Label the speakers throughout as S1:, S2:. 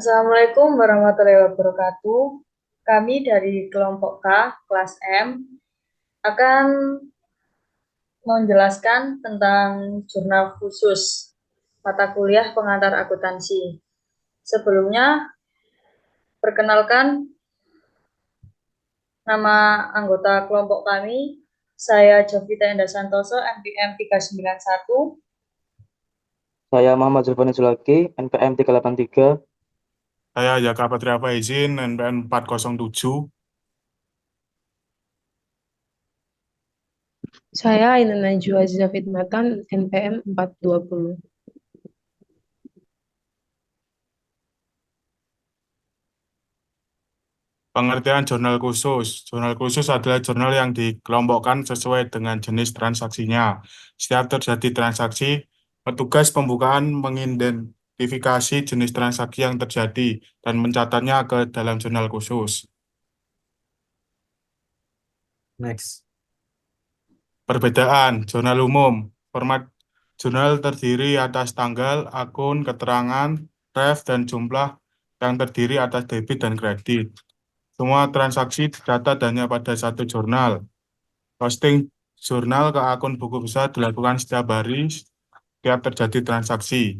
S1: Assalamualaikum warahmatullahi wabarakatuh. Kami dari kelompok K, kelas M, akan menjelaskan tentang jurnal khusus mata kuliah pengantar akuntansi. Sebelumnya, perkenalkan nama anggota kelompok kami, saya Jovita Endah Santoso, NPM 391.
S2: Saya Muhammad Zulfani Zulaki, NPM 383.
S3: Saya Jaka Patria Faizin, NPM 407.
S4: Saya Ainun Najwa Aziza Fitmatan, NPM 420.
S3: Pengertian jurnal khusus. Jurnal khusus adalah jurnal yang dikelompokkan sesuai dengan jenis transaksinya. Setiap terjadi transaksi, petugas pembukaan mengidentifikasi jenis transaksi yang terjadi dan mencatatnya ke dalam jurnal khusus.
S2: Next.
S3: Perbedaan jurnal umum. Format jurnal terdiri atas tanggal, akun, keterangan, ref, dan jumlah yang terdiri atas debit dan kredit. Semua transaksi dicatat hanya pada satu jurnal. Posting jurnal ke akun buku besar dilakukan setiap hari setiap terjadi transaksi.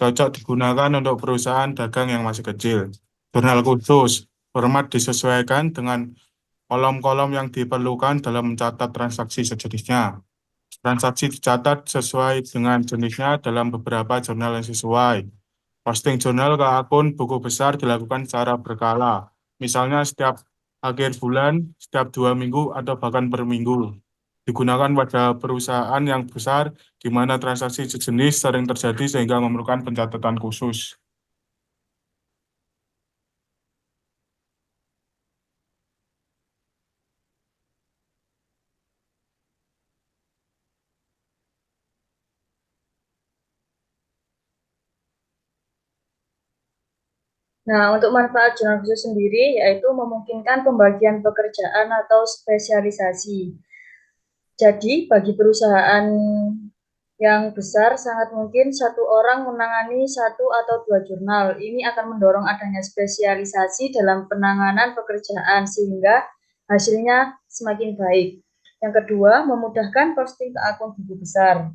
S3: Cocok digunakan untuk perusahaan dagang yang masih kecil. Jurnal khusus, format disesuaikan dengan kolom-kolom yang diperlukan dalam mencatat transaksi sejenisnya. Transaksi dicatat sesuai dengan jenisnya dalam beberapa jurnal yang sesuai. Posting jurnal ke akun buku besar dilakukan secara berkala. Misalnya setiap akhir bulan, setiap 2 minggu, atau bahkan per minggu. Digunakan pada perusahaan yang besar di mana transaksi sejenis sering terjadi sehingga memerlukan pencatatan khusus.
S1: Nah, untuk manfaat jurnal khusus sendiri, yaitu memungkinkan pembagian pekerjaan atau spesialisasi. Jadi, bagi perusahaan yang besar, sangat mungkin satu orang menangani satu atau dua jurnal. Ini akan mendorong adanya spesialisasi dalam penanganan pekerjaan, sehingga hasilnya semakin baik. Yang kedua, memudahkan posting ke akun buku besar.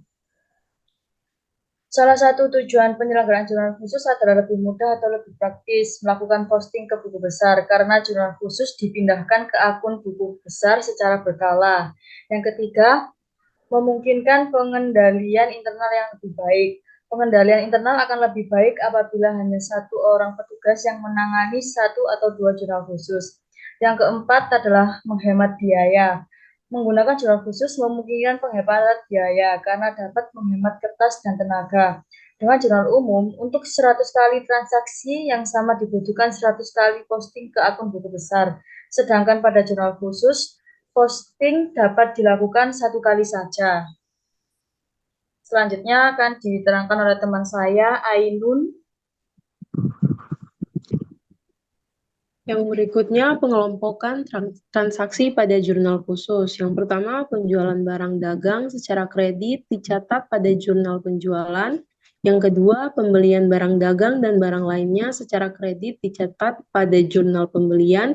S1: Salah satu tujuan penyelenggaraan jurnal khusus adalah lebih mudah atau lebih praktis melakukan posting ke buku besar karena jurnal khusus dipindahkan ke akun buku besar secara berkala. Yang ketiga, memungkinkan pengendalian internal yang lebih baik. Pengendalian internal akan lebih baik apabila hanya satu orang petugas yang menangani satu atau dua jurnal khusus. Yang keempat adalah menghemat biaya. Menggunakan jurnal khusus memungkinkan penghematan biaya karena dapat menghemat kertas dan tenaga. Dengan jurnal umum, untuk 100 kali transaksi yang sama dibutuhkan 100 kali posting ke akun buku besar. Sedangkan pada jurnal khusus, posting dapat dilakukan satu kali saja. Selanjutnya akan diterangkan oleh teman saya, Ainun.
S4: Yang berikutnya pengelompokan transaksi pada jurnal khusus. Yang pertama, penjualan barang dagang secara kredit dicatat pada jurnal penjualan. Yang kedua, pembelian barang dagang dan barang lainnya secara kredit dicatat pada jurnal pembelian.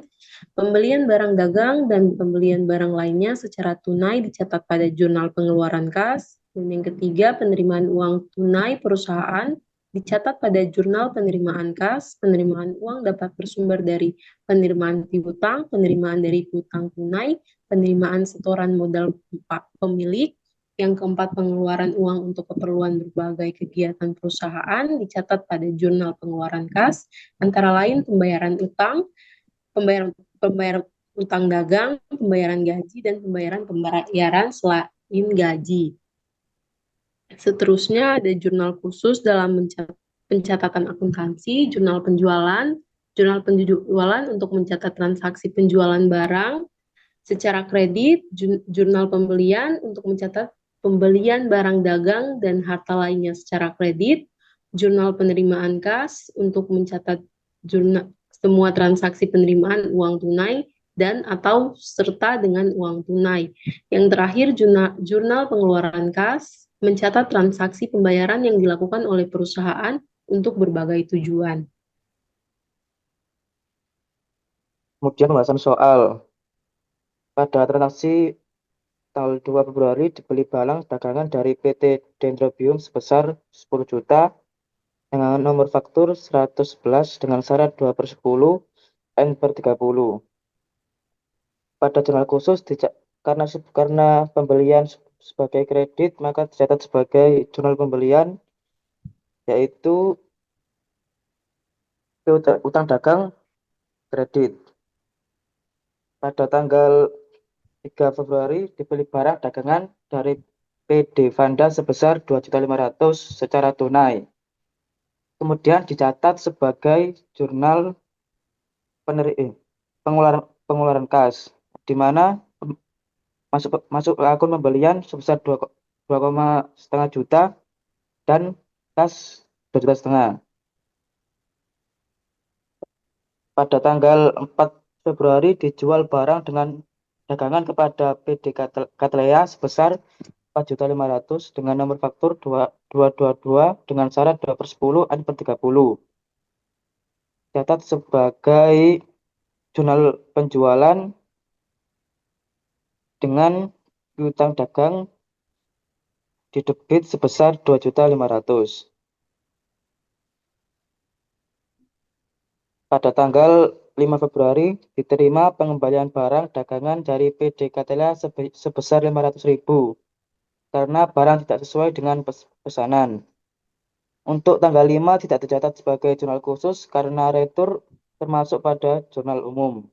S4: Pembelian barang dagang dan pembelian barang lainnya secara tunai dicatat pada jurnal pengeluaran kas. Dan yang ketiga, penerimaan uang tunai perusahaan dicatat pada jurnal penerimaan kas. Penerimaan uang dapat bersumber dari penerimaan piutang, penerimaan dari piutang tunai, penerimaan setoran modal pemilik. Yang keempat, pengeluaran uang untuk keperluan berbagai kegiatan perusahaan dicatat pada jurnal pengeluaran kas, antara lain pembayaran utang, pembayaran utang dagang, pembayaran gaji, dan pembayaran selain gaji. Seterusnya ada jurnal khusus dalam pencatatan akuntansi, jurnal penjualan untuk mencatat transaksi penjualan barang secara kredit, jurnal pembelian untuk mencatat pembelian barang dagang dan harta lainnya secara kredit, jurnal penerimaan kas untuk mencatat semua transaksi penerimaan uang tunai dan atau serta dengan uang tunai. Yang terakhir, jurnal pengeluaran kas mencatat transaksi pembayaran yang dilakukan oleh perusahaan untuk berbagai tujuan.
S2: Kemudian pembahasan soal. Pada transaksi tanggal 2 Februari dibeli barang dagangan dari PT Dendrobium sebesar 10 juta dengan nomor faktur 111 dengan syarat 2/10 N per 30. Pada jurnal khusus karena pembelian sebagai kredit maka dicatat sebagai jurnal pembelian, yaitu utang dagang kredit. Pada tanggal 3 Februari dibeli barang dagangan dari PD Vanda sebesar 2.500.000 secara tunai. Kemudian dicatat sebagai jurnal pengeluaran kas, di mana masuk ke akun pembelian sebesar 2,5 juta dan kas 2,5 juta. Pada tanggal 4 Februari dijual barang dengan dagangan kepada PD Katlea sebesar 4.500.000 dengan nomor faktur 222 dengan syarat 2/10 N per 30. Catat sebagai jurnal penjualan dengan piutang dagang di debit sebesar 2.500.000. Pada tanggal 5 Februari diterima pengembalian barang dagangan dari PD Katlea sebesar 500.000 karena barang tidak sesuai dengan pesanan. Untuk tanggal 5 tidak tercatat sebagai jurnal khusus karena retur termasuk pada jurnal umum.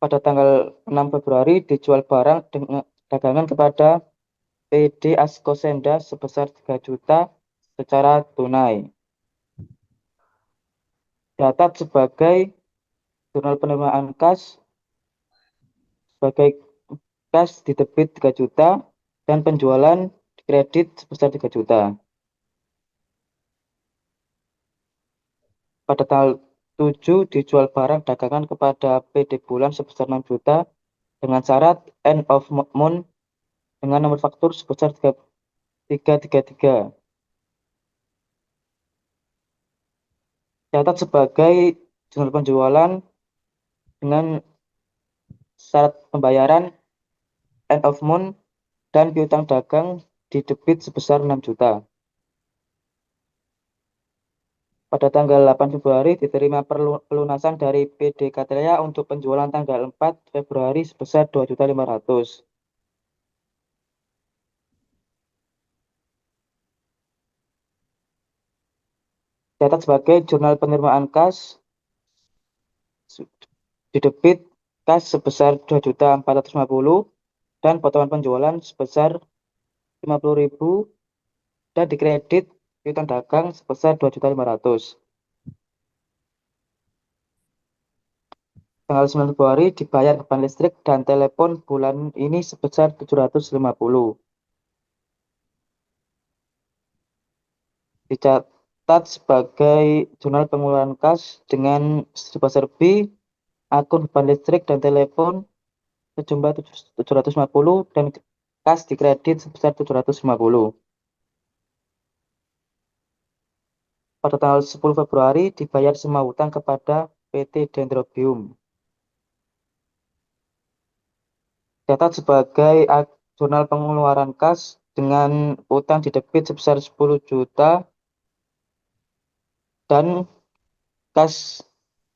S2: Pada tanggal 6 Februari dijual barang dagangan kepada PD Askosenda sebesar 3 juta secara tunai. Catat sebagai jurnal penerimaan kas sebagai kas di debit 3 juta dan penjualan di kredit sebesar 3 juta. Pada tanggal 7 dijual barang dagangan kepada PD Bulan sebesar 6 juta dengan syarat end of month dengan nomor faktur sebesar 333. Catat sebagai jurnal penjualan dengan syarat pembayaran end of month dan piutang dagang di debit sebesar 6 juta. Pada tanggal 8 Februari diterima pelunasan dari PD Katlea untuk penjualan tanggal 4 Februari sebesar 2.500.000. Catat sebagai jurnal penerimaan kas di debit kas sebesar 2.450.000 dan potongan penjualan sebesar 50.000 dan dikredit piutang dagang sebesar 2.500.000. Tanggal 9 Februari dibayar beban listrik dan telepon bulan ini sebesar 750. Dicatat sebagai jurnal pengeluaran kas dengan serba-serbi akun beban listrik dan telepon sejumlah 750 dan kas dikredit sebesar 750. Pada tanggal 10 Februari dibayar semua hutang kepada PT Dendrobium. Catat sebagai jurnal pengeluaran kas dengan utang di debit sebesar 10 juta dan kas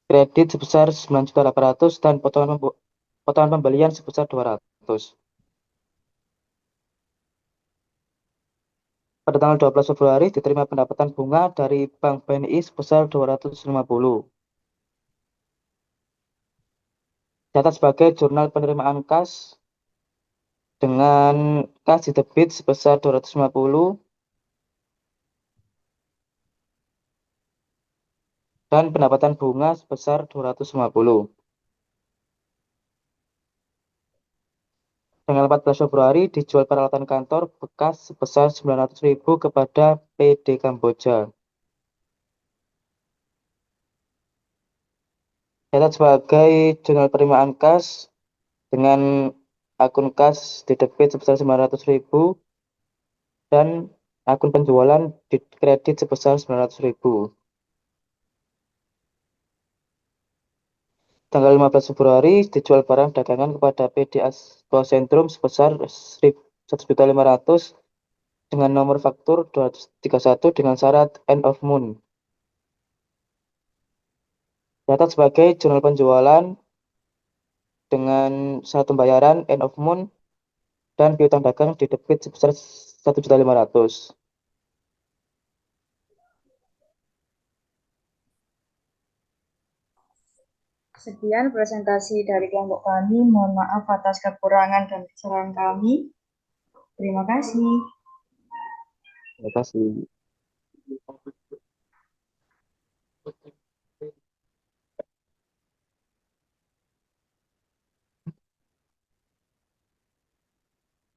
S2: kredit sebesar 9.800.000 dan potongan pembelian sebesar 200. Pada tanggal 12 Februari diterima pendapatan bunga dari Bank BNI sebesar 250. Catat sebagai jurnal penerimaan kas dengan kas di debit sebesar 250 dan pendapatan bunga sebesar 250. Tanggal 14 Februari dijual peralatan kantor bekas sebesar 900.000 kepada PD Kamboja. Catat sebagai jurnal penerimaan kas dengan akun kas di debit sebesar 900.000 dan akun penjualan di kredit sebesar 900.000. tanggal 15 Februari dijual barang dagangan kepada PD Aspo Sentrum sebesar 100.500.000 dengan nomor faktur 231 dengan syarat end of month. Catat sebagai jurnal penjualan dengan syarat pembayaran end of month dan piutang dagang di debit sebesar 1.500.000.
S1: Sekian presentasi dari kelompok kami. Mohon maaf atas kekurangan dan kesalahan kami. Terima kasih.
S2: Terima kasih.